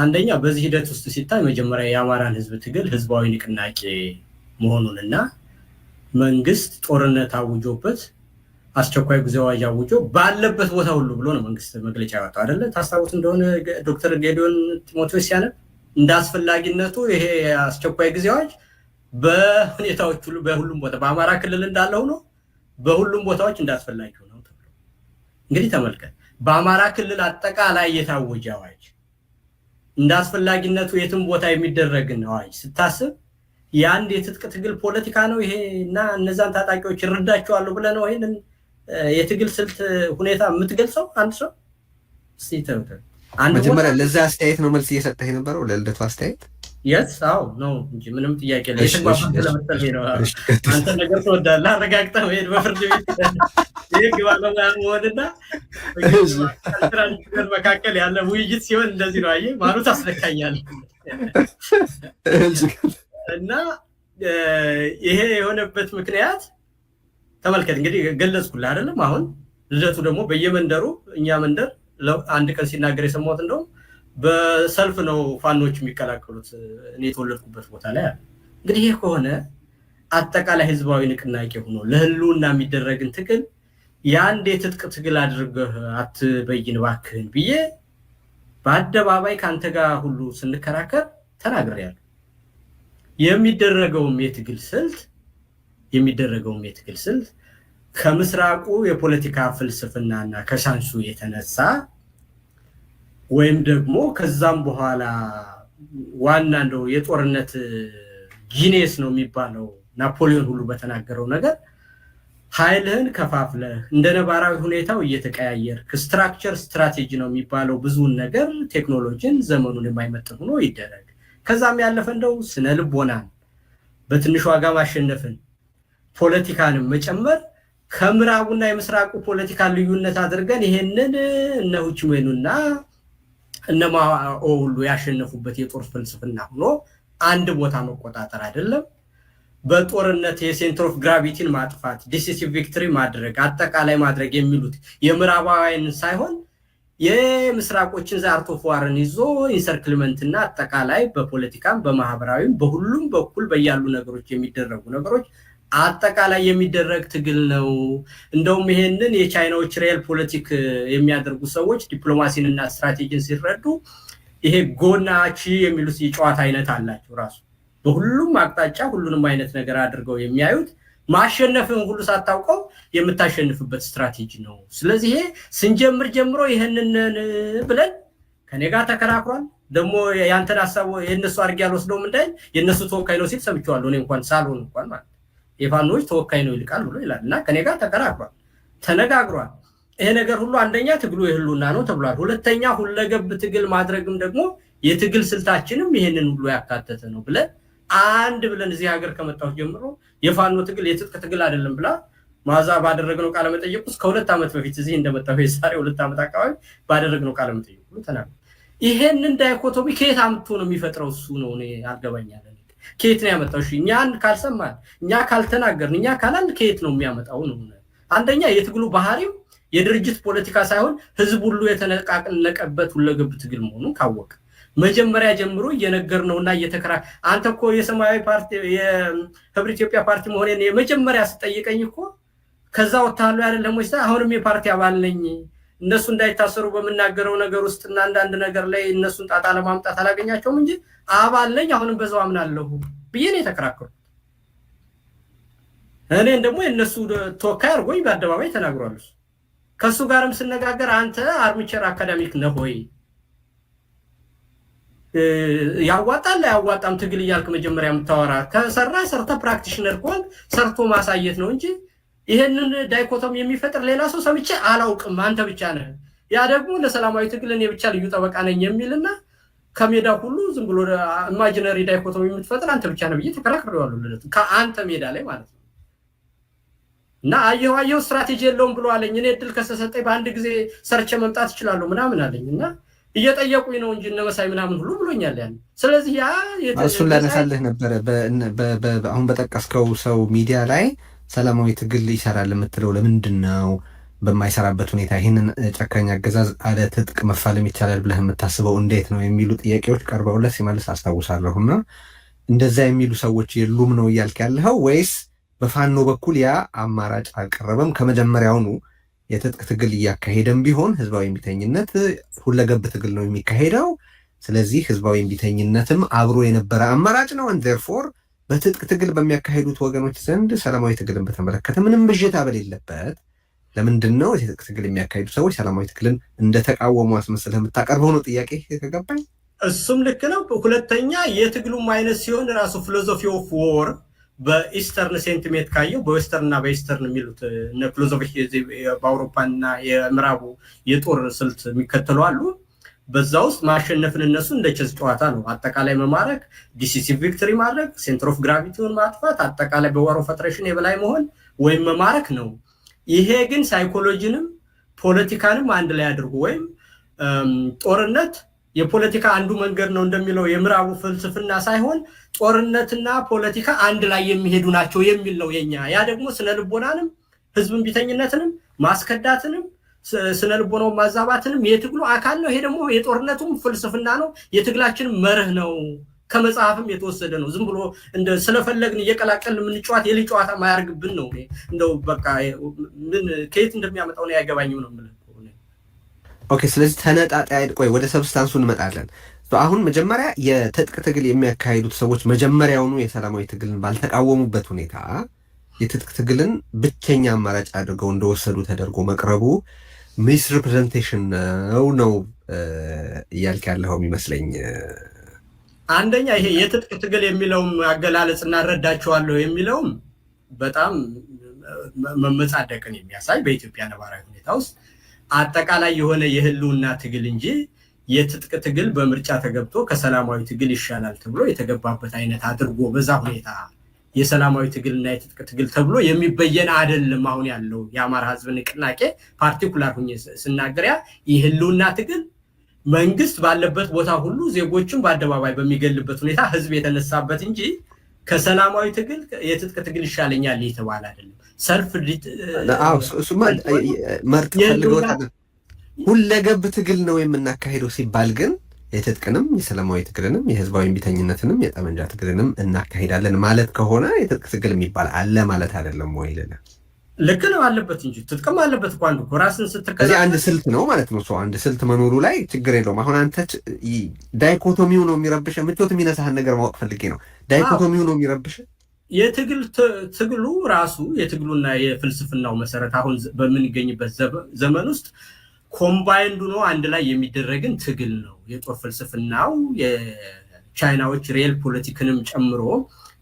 አንደኛ በዚህ ሂደት ውስጥ ሲታይ መጀመሪያ የአማራን ህዝብ ትግል ህዝባዊ ንቅናቄ መሆኑንና መንግስት ጦርነት አውጆበት አስቸኳይ ጊዜ አዋጅ አውጆ ባለበት ቦታ ሁሉ ብሎ ነው መንግስት መግለጫ ያወጣው አይደለ? ታስታውስ እንደሆነ ዶክተር ጌዲዮን ጢሞቴዎስ ሲያነብ እንደ አስፈላጊነቱ ይሄ አስቸኳይ ጊዜ አዋጅ በሁኔታዎች ሁሉ በሁሉም ቦታ በአማራ ክልል እንዳለው ነው በሁሉም ቦታዎች እንዳስፈላጊው ነው ተብሎ እንግዲህ ተመልከት። በአማራ ክልል አጠቃላይ የታወጀ አዋጅ እንዳስፈላጊነቱ የትም ቦታ የሚደረግን አዋጅ ስታስብ የአንድ የትጥቅ ትግል ፖለቲካ ነው ይሄ እና እነዛን ታጣቂዎች ይረዳቸዋለሁ ብለህ ነው ይሄንን የትግል ስልት ሁኔታ የምትገልጸው? አንድ ሰው ሲተውተ አንድ መጀመሪያ ለዛ አስተያየት ነው መልስ እየሰጠህ የነበረው ለልደቱ አስተያየት አዎ ነው እንጂ ምንም ጥያቄ የለም። የተግባባን ስለመሰለኝ ነው። አንተ ነገር ትወዳለህ አረጋግጠህ መሄድ በፍርድ ቤት ይህ ባለሙያ መሆንና ትራንስፈር መካከል ያለ ውይይት ሲሆን እንደዚህ ነው። አየህ ማሩ ታስለካኛለህ እና ይሄ የሆነበት ምክንያት ተመልከት እንግዲህ ገለጽኩልህ አይደለም። አሁን ልደቱ ደግሞ በየመንደሩ እኛ መንደር አንድ ቀን ሲናገር የሰማሁት እንደውም በሰልፍ ነው ፋኖች የሚቀላቀሉት እኔ የተወለድኩበት ቦታ ላይ አለ። እንግዲህ ይሄ ከሆነ አጠቃላይ ህዝባዊ ንቅናቄ ሆኖ ለህልውና የሚደረግን ትግል የአንድ የትጥቅ ትግል አድርገህ አትበይን እባክህን ብዬ በአደባባይ ከአንተ ጋር ሁሉ ስንከራከር ተናግሬያለሁ። የሚደረገውም የትግል ስልት ከምስራቁ የፖለቲካ ፍልስፍናና ከሳንሱ የተነሳ ወይም ደግሞ ከዛም በኋላ ዋና እንደው የጦርነት ጂኔስ ነው የሚባለው ናፖሊዮን ሁሉ በተናገረው ነገር ኃይልህን ከፋፍለህ እንደ ነባራዊ ሁኔታው እየተቀያየርክ ስትራቴጂ ነው የሚባለው ብዙውን ነገር ቴክኖሎጂን ዘመኑን የማይመጥን ሆኖ ይደረግ። ከዛም ያለፈ እንደው ስነ ልቦናን በትንሽ ዋጋ ማሸነፍን ፖለቲካንም መጨመር ከምዕራቡና የምስራቁ ፖለቲካ ልዩነት አድርገን ይሄንን እነ ሁቺሜኑና እነማኦ ሁሉ ያሸነፉበት የጦር ፍልስፍና ሆኖ አንድ ቦታ መቆጣጠር አይደለም። በጦርነት የሴንተር ኦፍ ግራቪቲን ማጥፋት ዲሲሲቭ ቪክትሪ ማድረግ አጠቃላይ ማድረግ የሚሉት የምዕራባውያን ሳይሆን የምስራቆችን ዛርቶ ፏርን ይዞ ኢንሰርክልመንትና አጠቃላይ በፖለቲካም በማህበራዊም በሁሉም በኩል በያሉ ነገሮች የሚደረጉ ነገሮች አጠቃላይ የሚደረግ ትግል ነው። እንደውም ይሄንን የቻይናዎች ሪያል ፖለቲክ የሚያደርጉ ሰዎች ዲፕሎማሲንና ስትራቴጂን ሲረዱ ይሄ ጎናቺ የሚሉት የጨዋታ አይነት አላቸው። ራሱ በሁሉም አቅጣጫ ሁሉንም አይነት ነገር አድርገው የሚያዩት ማሸነፍን ሁሉ ሳታውቀው የምታሸንፍበት ስትራቴጂ ነው። ስለዚህ ይሄ ስንጀምር ጀምሮ ይሄንን ብለን ከኔ ጋር ተከራክሯል። ደግሞ ያንተን ሐሳብ የነሱ አርግ ያልወስደውም እንዳይ የነሱ ተወካይ ነው ሲል ሰምቼዋለሁ። እኔ እንኳን ሳልሆን እንኳን ማለት የፋኖች ተወካይ ነው ይልቃል ብሎ ይላል እና ከኔ ጋር ተከራክሯል፣ ተነጋግሯል። ይሄ ነገር ሁሉ አንደኛ ትግሉ የህልውና ነው ተብሏል። ሁለተኛ ሁለገብ ትግል ማድረግም ደግሞ የትግል ስልታችንም ይሄንን ሁሉ ያካተተ ነው ብለን አንድ ብለን እዚህ ሀገር ከመጣሁ ጀምሮ የፋኖ ትግል የትጥቅ ትግል አይደለም ብላ ማዛ ባደረግነው ቃለ መጠይቅ ውስጥ ከ2 ዓመት በፊት እዚህ እንደመጣሁ የዛሬ 2 ዓመት አካባቢ ባደረግነው ቃለ መጠይቅ ሁሉ ተናግሯል። ይሄንን ዳይኮቶሚ ከየት አምጥቶ ነው የሚፈጥረው? እሱ ነው እኔ አልገባኛል። ከየት ነው ያመጣው? እሺ እኛን ካልሰማን እኛ ካልተናገርን እኛ ካላል ከየት ነው የሚያመጣው ነው? አንደኛ የትግሉ ባህሪው የድርጅት ፖለቲካ ሳይሆን ህዝብ ሁሉ የተነቃቀለቀበት ሁለገብ ትግል መሆኑን ካወቀ መጀመሪያ ጀምሮ እየነገርነውና አንተ እኮ የሰማያዊ ፓርቲ የህብረ ኢትዮጵያ ፓርቲ መሆኔን የመጀመሪያ ስጠይቀኝ እኮ ከዛ ወጣሉ አይደለም ወይስ አሁንም የፓርቲ አባል ነኝ እነሱ እንዳይታሰሩ በመናገረው ነገር ውስጥና አንዳንድ ነገር ላይ እነሱን ጣጣ ለማምጣት አላገኛቸውም እንጂ አባል ነኝ አሁንም በዛው አምናለሁ ብዬ ነው የተከራከሩት። እኔን ደግሞ የነሱ ተወካይ አርጎኝ በአደባባይ ተናግሯል። ከሱ ጋርም ስነጋገር አንተ አርሚቸር አካዳሚክ ነህ ወይ ያዋጣል ያዋጣም ትግል እያልክ መጀመሪያ የምታወራ ከሰራ ሰርተ ፕራክቲሽነር ኮን ሰርቶ ማሳየት ነው እንጂ ይሄንን ዳይኮቶም የሚፈጥር ሌላ ሰው ሰምቼ አላውቅም። አንተ ብቻ ነህ። ያ ደግሞ ለሰላማዊ ትግል እኔ ብቻ ልዩ ጠበቃ ነኝ የሚልና ከሜዳ ሁሉ ዝም ብሎ ኢማጂነሪ ዳይኮቶም የምትፈጥር አንተ ብቻ ነህ ብዬ ተከራክሬዋለሁ። ለለት ከአንተ ሜዳ ላይ ማለት ነው። እና አየሁ ስትራቴጂ የለውም ብሎ አለኝ። እኔ እድል ከሰሰጠኝ በአንድ ጊዜ ሰርቼ መምጣት እችላለሁ ምናምን አለኝና እየጠየቁኝ ነው እንጂ እነመሳይ ምናምን ሁሉ ብሎኛል ያን። ስለዚህ ያ እሱን ላነሳልህ ነበረ አሁን በጠቀስከው ሰው ሚዲያ ላይ ሰላማዊ ትግል ይሰራል የምትለው ለምንድን ነው? በማይሰራበት ሁኔታ ይህንን ጨካኝ አገዛዝ አለ ትጥቅ መፋለም ይቻላል ብለህ የምታስበው እንዴት ነው የሚሉ ጥያቄዎች ቀርበውለት ሲመልስ አስታውሳለሁና እንደዛ የሚሉ ሰዎች የሉም ነው እያልክ ያለኸው ወይስ በፋኖ በኩል ያ አማራጭ አልቀረበም? ከመጀመሪያውኑ የትጥቅ ትግል እያካሄደም ቢሆን ህዝባዊ እምቢተኝነት ሁለገብ ትግል ነው የሚካሄደው። ስለዚህ ህዝባዊ እምቢተኝነትም አብሮ የነበረ አማራጭ ነው። ዜርፎር በትጥቅ ትግል በሚያካሄዱት ወገኖች ዘንድ ሰላማዊ ትግልን በተመለከተ ምንም ብዥታ በሌለበት ለምንድን ነው የትጥቅ ትግል የሚያካሂዱ ሰዎች ሰላማዊ ትግልን እንደተቃወሙ አስመስለህ የምታቀርበው ነው ጥያቄ ከገባኝ። እሱም ልክ ነው። ሁለተኛ የትግሉም አይነት ሲሆን ራሱ ፊሎሶፊ ኦፍ ዎር በኢስተርን ሴንቲሜንት ካየው በዌስተርን እና በኢስተርን የሚሉት እነ ፊሎሶፊ በአውሮፓና የምዕራቡ የጦር ስልት የሚከተሉ አሉ። በዛ ውስጥ ማሸነፍን እነሱ እንደ ቼዝ ጨዋታ ነው። አጠቃላይ መማረክ፣ ዲሲሲቭ ቪክቶሪ ማድረግ፣ ሴንተር ኦፍ ግራቪቲውን ማጥፋት፣ አጠቃላይ በዋር ኦፍ አትሪሽን የበላይ መሆን ወይም መማረክ ነው። ይሄ ግን ሳይኮሎጂንም ፖለቲካንም አንድ ላይ አድርጎ ወይም ጦርነት የፖለቲካ አንዱ መንገድ ነው እንደሚለው የምዕራቡ ፍልስፍና ሳይሆን ጦርነትና ፖለቲካ አንድ ላይ የሚሄዱ ናቸው የሚል ነው የኛ። ያ ደግሞ ስነ ልቦናንም ህዝብን ቢተኝነትንም ማስከዳትንም ስነ ልቦናው ማዛባትንም የትግሉ አካል ነው። ይሄ ደግሞ የጦርነቱም ፍልስፍና ነው፣ የትግላችን መርህ ነው። ከመጽሐፍም የተወሰደ ነው። ዝም ብሎ እንደ ስለፈለግን እየቀላቀልን የምንጫወት የልጅ ጨዋታ ማያርግብን ነው። እንደው በቃ ምን ከየት እንደሚያመጣው ነው ያገባኝም ነው ማለት ነው። ኦኬ፣ ስለዚህ ተነጣጣይ ቆይ ወደ ሰብስታንሱ እንመጣለን። አሁን መጀመሪያ የትጥቅ ትግል የሚያካሂዱት ሰዎች መጀመሪያውኑ የሰላማዊ ትግልን ባልተቃወሙበት ሁኔታ የትጥቅ ትግልን ብቸኛ አማራጭ አድርገው እንደወሰዱ ተደርጎ መቅረቡ ሚስ ሪፕሬዘንቴሽን ነው እያልክ ያለው የሚመስለኝ። አንደኛ ይሄ የትጥቅ ትግል የሚለውም አገላለጽ እናረዳቸዋለሁ የሚለውም በጣም መመጻደቅን የሚያሳይ በኢትዮጵያ ነባራዊ ሁኔታ ውስጥ አጠቃላይ የሆነ የህልውና ትግል እንጂ የትጥቅ ትግል በምርጫ ተገብቶ ከሰላማዊ ትግል ይሻላል ተብሎ የተገባበት አይነት አድርጎ በዛ ሁኔታ የሰላማዊ ትግልና የትጥቅ ትግል ተብሎ የሚበየን አይደለም። አሁን ያለው የአማራ ህዝብ ንቅናቄ ፓርቲኩላር ሁኜ ስናገሪያ የህልውና ትግል መንግስት ባለበት ቦታ ሁሉ ዜጎችን በአደባባይ በሚገልበት ሁኔታ ህዝብ የተነሳበት እንጂ ከሰላማዊ ትግል የትጥቅ ትግል ይሻለኛል የተባለ አይደለም። ሰልፍ መርጥ ፈልገውታል። ሁለገብ ትግል ነው የምናካሄደው ሲባል ግን የትጥቅንም የሰላማዊ ትግልንም የህዝባዊ እምቢተኝነትንም የጠመንጃ ትግልንም እናካሄዳለን ማለት ከሆነ የትጥቅ ትግል የሚባል አለ ማለት አይደለም ወይ? ልክ ነው አለበት እንጂ ትጥቅም አለበት እኮ አንዱ ራስን ስትከዛ አንድ ስልት ነው ማለት ነው። አንድ ስልት መኖሩ ላይ ችግር የለውም። አሁን አንተ ዳይኮቶሚው ነው የሚረብሽ፣ ምቾት የሚነሳህን ነገር ማወቅ ፈልጌ ነው። ዳይኮቶሚው ነው የሚረብሽ። ትግሉ ራሱ የትግሉና የፍልስፍናው መሰረት አሁን በምንገኝበት ዘመን ውስጥ ኮምባይንዱ ነው አንድ ላይ የሚደረግን ትግል ነው። የጦር ፍልስፍናው የቻይናዎች ሪየል ፖለቲክንም ጨምሮ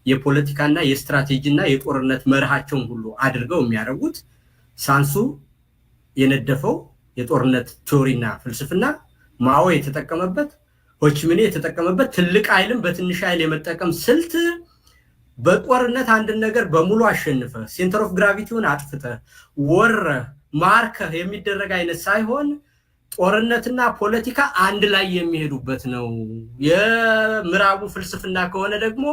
የፖለቲካና የስትራቴጂና የጦርነት መርሃቸውን ሁሉ አድርገው የሚያደርጉት ሳንሱ የነደፈው የጦርነት ቲዮሪና ፍልስፍና ማኦ የተጠቀመበት ሆቺሚኒ የተጠቀመበት ትልቅ ኃይልን በትንሽ ኃይል የመጠቀም ስልት በጦርነት አንድ ነገር በሙሉ አሸንፈ ሴንተር ኦፍ ግራቪቲውን አጥፍተ ወረ ማርከ የሚደረግ አይነት ሳይሆን ጦርነትና ፖለቲካ አንድ ላይ የሚሄዱበት ነው። የምዕራቡ ፍልስፍና ከሆነ ደግሞ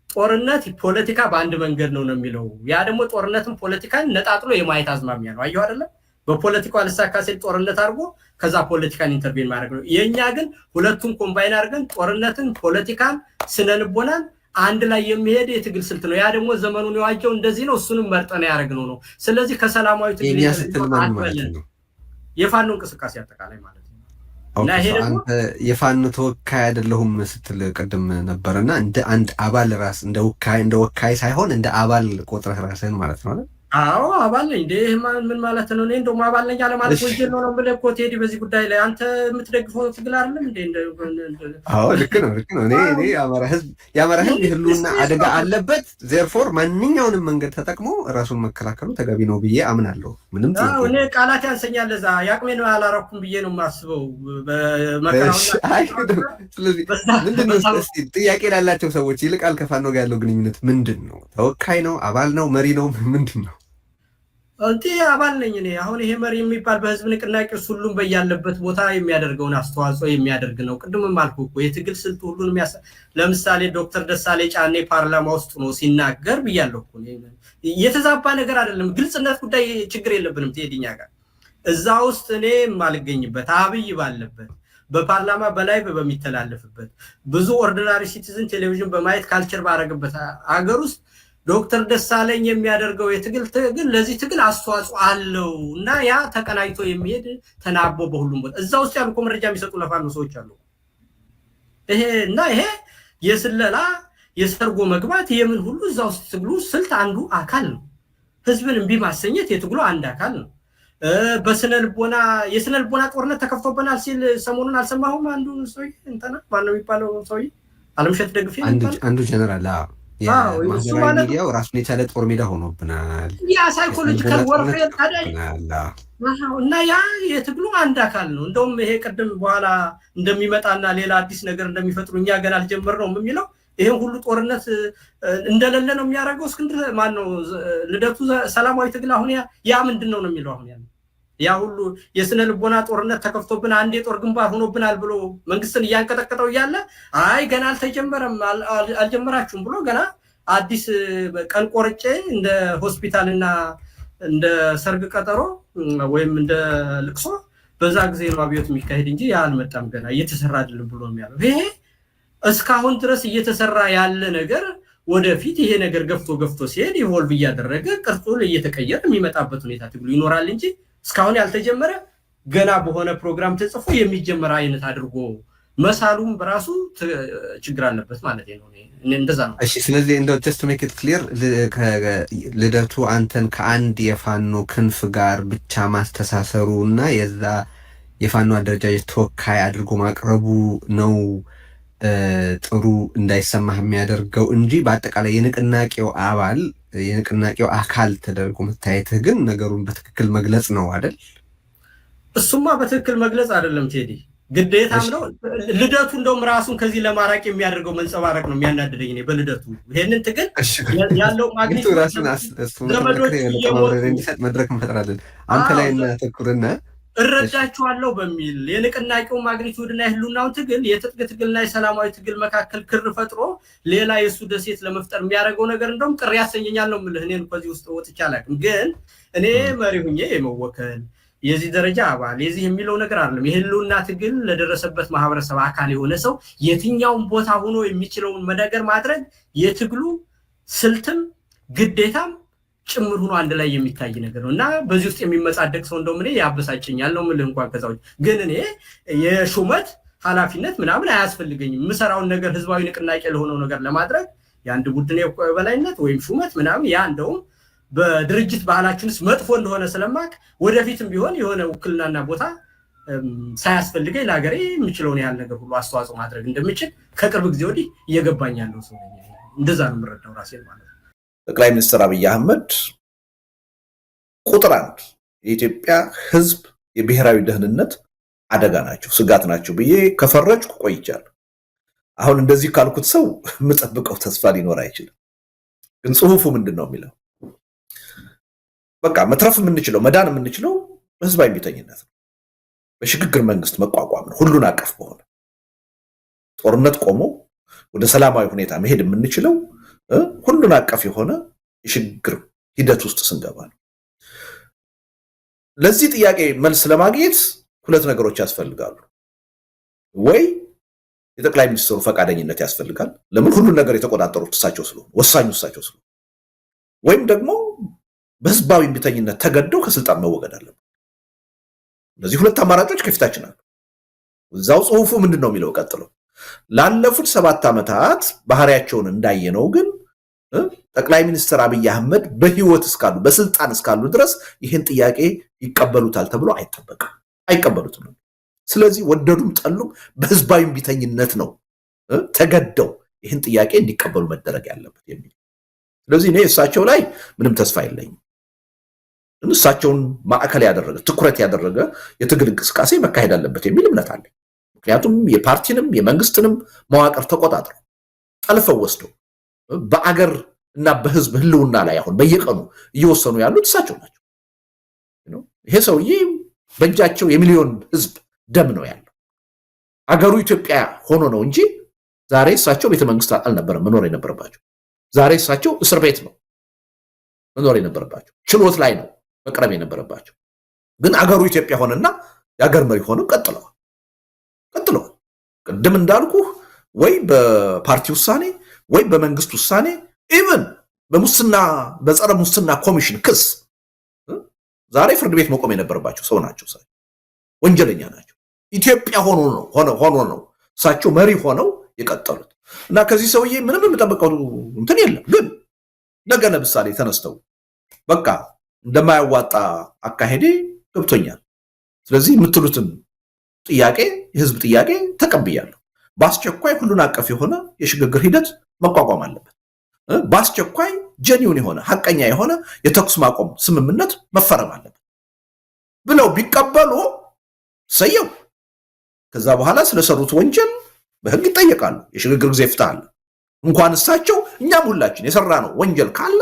ጦርነት ፖለቲካ በአንድ መንገድ ነው የሚለው። ያ ደግሞ ጦርነትን ፖለቲካን ነጣጥሎ የማየት አዝማሚያ ነው። አየሁ አይደለም? በፖለቲካው አልሳካ ሲል ጦርነት አድርጎ ከዛ ፖለቲካን ኢንተርቬን ማድረግ ነው። የኛ ግን ሁለቱን ኮምባይን አድርገን ጦርነትን፣ ፖለቲካን፣ ስነ ልቦናን አንድ ላይ የሚሄድ የትግል ስልት ነው። ያ ደግሞ ዘመኑን የዋጀው እንደዚህ ነው። እሱንም መርጠን ያደረግነው ነው። ስለዚህ ከሰላማዊ ትግል የፋኖ እንቅስቃሴ አጠቃላይ ማለት ነው። እና ይሄ ደግሞ የፋኖ ተወካይ አይደለሁም ስትል ቅድም ነበርና እንደ አንድ አባል ራስ እንደ ወካይ ሳይሆን እንደ አባል ቆጥረህ ራስህን ማለት ነው አይደል? አዎ አባል ነኝ። ምን ማለት ነው? እኔ እንደውም አባል ነኝ አለ ማለት ወንጀል ነው ብለህ እኮ ቴዲ፣ በዚህ ጉዳይ ላይ አንተ የምትደግፈው ትግል አይደለም እንዴ? አዎ ልክ ነው። እኔ የአማራ ህዝብ የህልውና አደጋ አለበት። ዜርፎር ማንኛውንም መንገድ ተጠቅሞ ራሱን መከላከሉ ተገቢ ነው ብዬ አምናለሁ። ምንም እኔ ቃላት ያንሰኛል። እዛ ያቅሜን አላረኩም ብዬ ነው የማስበው። ስለዚህ ምንድን ነው ጥያቄ ላላቸው ሰዎች ይልቃል ከፋኖ ጋር ያለው ግንኙነት ምንድን ነው? ተወካይ ነው? አባል ነው? መሪ ነው? ምንድን ነው? እንዴ አባል ነኝ እኔ። አሁን ይሄ መሪ የሚባል በህዝብ ንቅናቄ ሁሉም በያለበት ቦታ የሚያደርገውን አስተዋጽኦ የሚያደርግ ነው። ቅድምም አልኩህ እኮ የትግል ስልት ሁሉንም ለምሳሌ ዶክተር ደሳሌ ጫኔ ፓርላማ ውስጥ ነው ሲናገር ብያለሁ እኮ። የተዛባ ነገር አይደለም። ግልጽነት ጉዳይ ችግር የለብንም። ትሄድኛ ጋር እዛ ውስጥ እኔ የማልገኝበት አብይ ባለበት በፓርላማ በላይቭ በሚተላለፍበት ብዙ ኦርዲናሪ ሲቲዝን ቴሌቪዥን በማየት ካልቸር ባረገበት አገር ውስጥ ዶክተር ደሳለኝ የሚያደርገው የትግል ለዚህ ትግል አስተዋጽኦ አለው እና ያ ተቀናይቶ የሚሄድ ተናቦ በሁሉም ቦታ እዛ ውስጥ ያሉ መረጃ የሚሰጡ ለፋኖ ሰዎች አሉ። ይሄ የስለላ የሰርጎ መግባት የምን ሁሉ እዛ ውስጥ ትግሉ ስልት አንዱ አካል ነው። ህዝብን እምቢ ማሰኘት የትግሉ አንድ አካል ነው። በስነልቦና የስነልቦና ጦርነት ተከፍቶበናል ሲል ሰሞኑን አልሰማሁም? አንዱ ሰውዬ እንተና ማነው የሚባለው ሰውዬ አለምሸት ደግፌ አንዱ ጀነራል የማህበራዊ ሚዲያው ራሱን የቻለ ጦር ሜዳ ሆኖብናል። ያ ሳይኮሎጂካል ወርፌር እና ያ የትግሉ አንድ አካል ነው። እንደውም ይሄ ቅድም በኋላ እንደሚመጣና ሌላ አዲስ ነገር እንደሚፈጥሩ እኛ ገና አልጀመርነውም የሚለው ይሄን ሁሉ ጦርነት እንደሌለ ነው የሚያደርገው። እስክንድር ማነው ልደቱ ሰላማዊ ትግል አሁን ያ ምንድን ነው የሚለው አሁን ያ ሁሉ የስነ ልቦና ጦርነት ተከፍቶብን አንድ የጦር ግንባር ሆኖብናል ብሎ መንግስትን እያንቀጠቀጠው እያለ አይ ገና አልተጀመረም አልጀመራችሁም ብሎ ገና አዲስ ቀን ቆርጬ እንደ ሆስፒታልና እንደ ሰርግ ቀጠሮ ወይም እንደ ልቅሶ በዛ ጊዜ ነው አብዮት የሚካሄድ እንጂ ያ አልመጣም ገና እየተሰራ አይደለም ብሎ የሚያለው ይሄ እስካሁን ድረስ እየተሰራ ያለ ነገር ወደፊት ይሄ ነገር ገፍቶ ሲሄድ ኢቮልቭ እያደረገ ቅርጹ እየተቀየረ የሚመጣበት ሁኔታ ትግሉ ይኖራል እንጂ እስካሁን ያልተጀመረ ገና በሆነ ፕሮግራም ተጽፎ የሚጀመር አይነት አድርጎ መሳሉም በራሱ ችግር አለበት ማለት ነው። እንደዛ ነው። እሺ፣ ስለዚህ እንደው just to make it clear ልደቱ አንተን ከአንድ የፋኖ ክንፍ ጋር ብቻ ማስተሳሰሩ እና የዛ የፋኖ አደረጃጀት ተወካይ አድርጎ ማቅረቡ ነው ጥሩ እንዳይሰማህ የሚያደርገው እንጂ በአጠቃላይ የንቅናቄው አካል ተደርጎ መታየትህ ግን ነገሩን በትክክል መግለጽ ነው አይደል? እሱማ በትክክል መግለጽ አይደለም ቴዲ፣ ግዴታም ነው። ልደቱ እንደውም ራሱን ከዚህ ለማራቅ የሚያደርገው መንጸባረቅ ነው የሚያናድደኝ እኔ በልደቱ ይሄንን ትግል ያለው ማግኒቱ ራሱን እንዲሰጥ መድረክ እንፈጥራለን አንተ ላይ እናተኩርና እረዳችኋለሁ በሚል የንቅናቄው ማግኒቱድና የህልውናውን ትግል የትጥቅ ትግልና የሰላማዊ ትግል መካከል ክር ፈጥሮ ሌላ የሱ ደሴት ለመፍጠር የሚያደርገው ነገር እንደውም ቅር ያሰኘኛል ነው የምልህ። እኔን ከዚህ ውስጥ ወጥቼ አላውቅም፣ ግን እኔ መሪ ሁኜ የመወከል የዚህ ደረጃ አባል የዚህ የሚለው ነገር አይደለም። የህልውና ትግል ለደረሰበት ማህበረሰብ አካል የሆነ ሰው የትኛውን ቦታ ሆኖ የሚችለውን ነገር ማድረግ የትግሉ ስልትም ግዴታም ጭምር ሆኖ አንድ ላይ የሚታይ ነገር ነው እና በዚህ ውስጥ የሚመጻደቅ ሰው እንደውም እኔ ያበሳጨኛል ነው የምልህ። እንኳን ከዛው ግን እኔ የሹመት ኃላፊነት ምናምን አያስፈልገኝም። የምሰራውን ነገር ህዝባዊ ንቅናቄ ለሆነው ነገር ለማድረግ የአንድ ቡድን የበላይነት ወይም ሹመት ምናምን ያ እንደውም በድርጅት ባህላችንስ መጥፎ እንደሆነ ስለማቅ ወደፊትም ቢሆን የሆነ ውክልናና ቦታ ሳያስፈልገኝ ለሀገሬ የምችለውን ያህል ነገር ሁሉ አስተዋጽኦ ማድረግ እንደምችል ከቅርብ ጊዜ ወዲህ እየገባኝ ያለው ሰው ነኝ። እንደዛ ነው የምረዳው ራሴን ማለት ነው። ጠቅላይ ሚኒስትር አብይ አህመድ ቁጥር አንድ የኢትዮጵያ ህዝብ የብሔራዊ ደህንነት አደጋ ናቸው፣ ስጋት ናቸው ብዬ ከፈረጅኩ ቆይቻለሁ። አሁን እንደዚህ ካልኩት ሰው የምጠብቀው ተስፋ ሊኖር አይችልም። ግን ጽሁፉ ምንድነው የሚለው? በቃ መትረፍ የምንችለው መዳን የምንችለው በህዝባዊ እምቢተኝነት ነው፣ በሽግግር መንግስት መቋቋም ነው። ሁሉን አቀፍ በሆነ ጦርነት ቆሞ ወደ ሰላማዊ ሁኔታ መሄድ የምንችለው ሁሉን አቀፍ የሆነ የሽግግር ሂደት ውስጥ ስንገባ ነው። ለዚህ ጥያቄ መልስ ለማግኘት ሁለት ነገሮች ያስፈልጋሉ። ወይ የጠቅላይ ሚኒስትሩ ፈቃደኝነት ያስፈልጋል፣ ለምን ሁሉን ነገር የተቆጣጠሩት እሳቸው ስለሆኑ ወሳኙ እሳቸው ስለሆኑ፣ ወይም ደግሞ በህዝባዊ እምቢተኝነት ተገደው ከስልጣን መወገድ አለበት። እነዚህ ሁለት አማራጮች ከፊታችን አሉ። እዛው ጽሁፉ ምንድነው የሚለው? ቀጥሎ ላለፉት 7 ዓመታት ባህሪያቸውን እንዳየነው ግን ጠቅላይ ሚኒስትር አብይ አህመድ በህይወት እስካሉ በስልጣን እስካሉ ድረስ ይህን ጥያቄ ይቀበሉታል ተብሎ አይቀበሉትም። ስለዚህ ወደዱም ጠሉም በህዝባዊ እምቢተኝነት ነው ተገደው ይህን ጥያቄ እንዲቀበሉ መደረግ ያለበት የሚል። ስለዚህ እኔ እሳቸው ላይ ምንም ተስፋ የለኝም። እሳቸውን ማዕከል ያደረገ ትኩረት ያደረገ የትግል እንቅስቃሴ መካሄድ አለበት የሚል እምነት አለ። ምክንያቱም የፓርቲንም የመንግስትንም መዋቅር ተቆጣጥረው ጠልፈው ወስደው በአገር እና በህዝብ ህልውና ላይ አሁን በየቀኑ እየወሰኑ ያሉት እሳቸው ናቸው። ይሄ ሰውዬ በእጃቸው የሚሊዮን ህዝብ ደም ነው ያለው። አገሩ ኢትዮጵያ ሆኖ ነው እንጂ ዛሬ እሳቸው ቤተ መንግስት አልነበረም መኖር የነበረባቸው። ዛሬ እሳቸው እስር ቤት ነው መኖር የነበረባቸው። ችሎት ላይ ነው መቅረብ የነበረባቸው። ግን አገሩ ኢትዮጵያ ሆነና የአገር መሪ ሆነው ቀጥለዋል። ቅድም እንዳልኩ ወይ በፓርቲ ውሳኔ ወይ በመንግስት ውሳኔ ኢቭን በሙስና በጸረ ሙስና ኮሚሽን ክስ ዛሬ ፍርድ ቤት መቆም የነበረባቸው ሰው ናቸው። ወንጀለኛ ናቸው። ኢትዮጵያ ሆኖ ነው እሳቸው መሪ ሆነው የቀጠሉት እና ከዚህ ሰውዬ ምንም የምጠብቀው እንትን የለም። ግን ነገ ለምሳሌ ተነስተው በቃ እንደማያዋጣ አካሄዴ ገብቶኛል፣ ስለዚህ የምትሉትን ጥያቄ የህዝብ ጥያቄ ተቀብያለሁ፣ በአስቸኳይ ሁሉን አቀፍ የሆነ የሽግግር ሂደት መቋቋም አለበት፣ በአስቸኳይ ጀኒውን የሆነ ሐቀኛ የሆነ የተኩስ ማቆም ስምምነት መፈረም አለበት ብለው ቢቀበሉ ሰየው። ከዛ በኋላ ስለሰሩት ወንጀል በህግ ይጠየቃሉ። የሽግግር ጊዜ ፍትህ አለ። እንኳን እሳቸው እኛም ሁላችን የሰራ ነው ወንጀል ካለ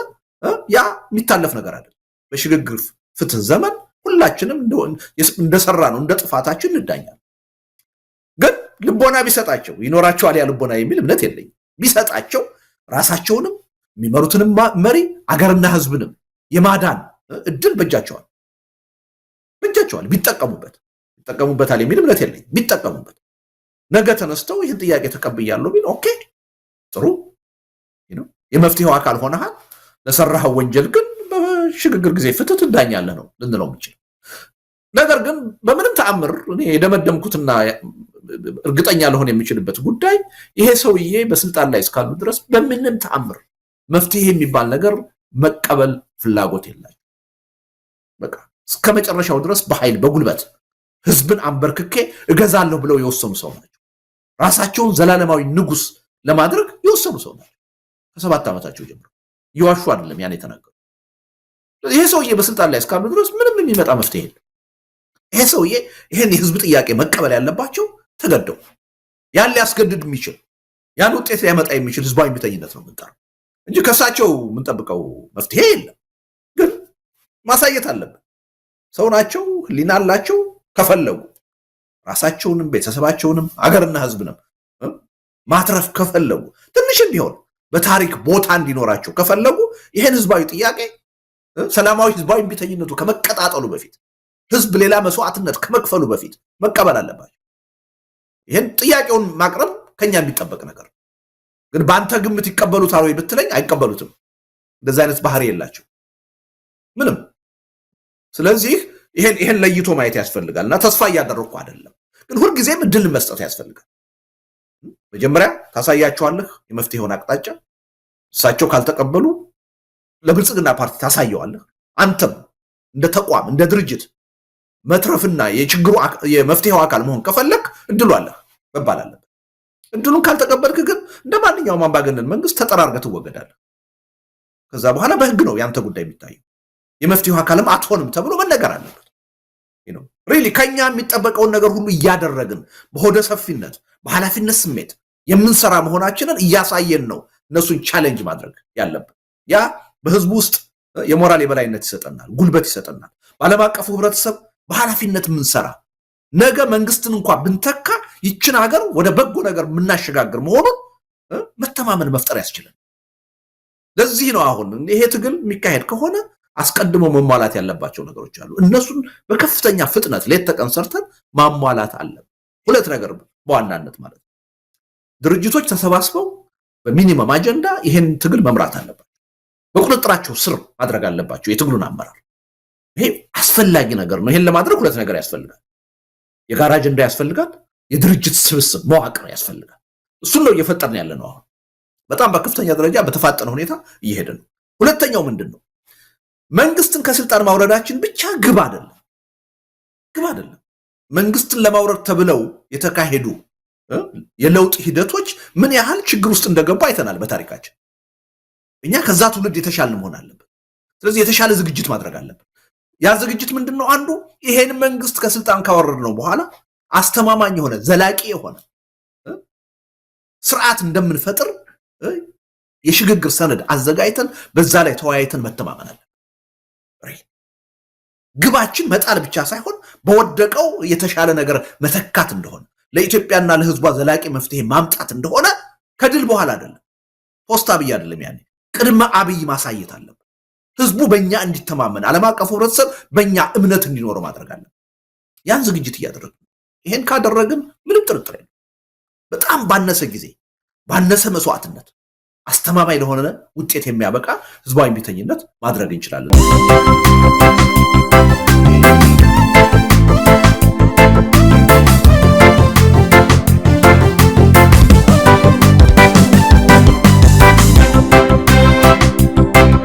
ያ የሚታለፍ ነገር አይደለም። በሽግግር ፍትህ ዘመን ሁላችንም እንደሰራ ነው እንደ ጥፋታችን እንዳኛል። ግን ልቦና ቢሰጣቸው ይኖራቸዋል ያ ልቦና የሚል እምነት የለኝም። ቢሰጣቸው ራሳቸውንም የሚመሩትንም መሪ አገርና ህዝብንም የማዳን እድል በእጃቸዋል ቢጠቀሙበታል የሚል እምነት የለኝም። ቢጠቀሙበት ነገ ተነስተው ይህን ጥያቄ ተቀብያለሁ ቢል ኦኬ ጥሩ የመፍትሄው አካል ሆነሃል። ለሰራኸው ወንጀል ግን በሽግግር ጊዜ ፍትህ ትዳኛለህ ነው ልንለው የምችል። ነገር ግን በምንም ተአምር እኔ የደመደምኩትና እርግጠኛ ልሆን የሚችልበት ጉዳይ ይሄ ሰውዬ በስልጣን ላይ እስካሉ ድረስ በምንም ተአምር መፍትሄ የሚባል ነገር መቀበል ፍላጎት የላቸው። በቃ እስከ መጨረሻው ድረስ በኃይል በጉልበት ህዝብን አንበርክኬ እገዛለሁ ብለው የወሰኑ ሰው ናቸው። ራሳቸውን ዘላለማዊ ንጉስ ለማድረግ የወሰኑ ሰው ናቸው። ከ7 ዓመታቸው ጀምሮ ይዋሹ አይደለም ያን የተናገሩ። ይሄ ሰውዬ በስልጣን ላይ እስካሉ ድረስ ምንም የሚመጣ መፍትሄ የለም። ይሄ ሰውዬ ይሄን የህዝብ ጥያቄ መቀበል ያለባቸው ተገደው ያን ሊያስገድድ የሚችል ያን ውጤት ሊያመጣ የሚችል ህዝባዊ እምቢተኝነት ነው የምንጠራው እንጂ ከሳቸው የምንጠብቀው መፍትሄ የለም። ግን ማሳየት አለብን። ሰው ናቸው፣ ህሊና አላቸው። ከፈለጉ ራሳቸውንም ቤተሰባቸውንም አገርና ህዝብንም ማትረፍ ከፈለጉ ትንሽም ቢሆን በታሪክ ቦታ እንዲኖራቸው ከፈለጉ ይሄን ህዝባዊ ጥያቄ ሰላማዊ ህዝባዊ እምቢተኝነቱ ከመቀጣጠሉ በፊት ህዝብ ሌላ መስዋዕትነት ከመክፈሉ በፊት መቀበል አለባቸው። ይሄን ጥያቄውን ማቅረብ ከኛ የሚጠበቅ ነገር ግን በአንተ ግምት ይቀበሉታል ወይ ብትለኝ አይቀበሉትም። እንደዚህ አይነት ባህሪ የላቸው ምንም። ስለዚህ ይሄን ለይቶ ማየት ያስፈልጋል እና ተስፋ እያደረኩ አይደለም፣ ግን ሁልጊዜም እድል መስጠት ያስፈልጋል። መጀመሪያ ታሳያቸዋለህ የመፍትሄውን አቅጣጫ። እሳቸው ካልተቀበሉ ለብልጽግና ፓርቲ ታሳየዋለህ። አንተም እንደ ተቋም እንደ ድርጅት መትረፍና የችግሩ የመፍትሄው አካል መሆን ከፈለክ እድሉ አለህ መባል አለበት። እድሉን ካልተቀበልክ ግን እንደ ማንኛውም አምባገነን መንግስት ተጠራርገህ ትወገዳለህ። ከዛ በኋላ በህግ ነው ያንተ ጉዳይ የሚታየው። የመፍትሄው አካልም አትሆንም ተብሎ መነገር አለበት። ሪሊ ከኛ የሚጠበቀውን ነገር ሁሉ እያደረግን በሆደ ሰፊነት በኃላፊነት ስሜት የምንሰራ መሆናችንን እያሳየን ነው እነሱን ቻሌንጅ ማድረግ ያለብን። ያ በህዝቡ ውስጥ የሞራል የበላይነት ይሰጠናል፣ ጉልበት ይሰጠናል። በዓለም አቀፉ ህብረተሰብ በኃላፊነት የምንሰራ ነገ መንግስትን እንኳን ብንተካ ይችን ሀገር ወደ በጎ ነገር የምናሸጋግር መሆኑን መተማመን መፍጠር ያስችላል። ለዚህ ነው አሁን ይሄ ትግል የሚካሄድ ከሆነ አስቀድሞ መሟላት ያለባቸው ነገሮች አሉ። እነሱን በከፍተኛ ፍጥነት ሌት ተቀን ሰርተን ማሟላት አለብን። ሁለት ነገር በዋናነት ማለት ነው። ድርጅቶች ተሰባስበው በሚኒመም አጀንዳ ይሄን ትግል መምራት አለባቸው። በቁጥጥራቸው ስር ማድረግ አለባቸው የትግሉን አመራር። ይሄ አስፈላጊ ነገር ነው። ይሄን ለማድረግ ሁለት ነገር ያስፈልጋል። የጋራ አጀንዳ ያስፈልጋል፣ የድርጅት ስብስብ መዋቅር ያስፈልጋል። እሱን ነው እየፈጠርን ያለ ነው። አሁን በጣም በከፍተኛ ደረጃ በተፋጠነ ሁኔታ እየሄደ ነው። ሁለተኛው ምንድን ነው? መንግስትን ከስልጣን ማውረዳችን ብቻ ግብ አይደለም። መንግስትን ለማውረድ ተብለው የተካሄዱ የለውጥ ሂደቶች ምን ያህል ችግር ውስጥ እንደገቡ አይተናል በታሪካችን። እኛ ከዛ ትውልድ የተሻለ መሆን አለብን። ስለዚህ የተሻለ ዝግጅት ማድረግ አለብን። ያ ዝግጅት ምንድነው? አንዱ ይሄን መንግስት ከስልጣን ካወረድ ነው በኋላ አስተማማኝ የሆነ ዘላቂ የሆነ ስርዓት እንደምንፈጥር የሽግግር ሰነድ አዘጋጅተን በዛ ላይ ተወያይተን መተማመን አለብን። ግባችን መጣል ብቻ ሳይሆን በወደቀው የተሻለ ነገር መተካት እንደሆነ ለኢትዮጵያና ለህዝቧ ዘላቂ መፍትሄ ማምጣት እንደሆነ ከድል በኋላ አይደለም፣ ፖስት አብይ አይደለም፣ ያኔ ቅድመ አብይ ማሳየት አለብን። ህዝቡ በእኛ እንዲተማመን ዓለም አቀፉ ህብረተሰብ በእኛ እምነት እንዲኖረው ማድረግ አለ። ያን ዝግጅት እያደረግን ይሄን ካደረግን ምንም ጥርጥር የለም በጣም ባነሰ ጊዜ ባነሰ መስዋዕትነት አስተማማኝ ለሆነ ውጤት የሚያበቃ ህዝባዊ እምቢተኝነት ማድረግ እንችላለን።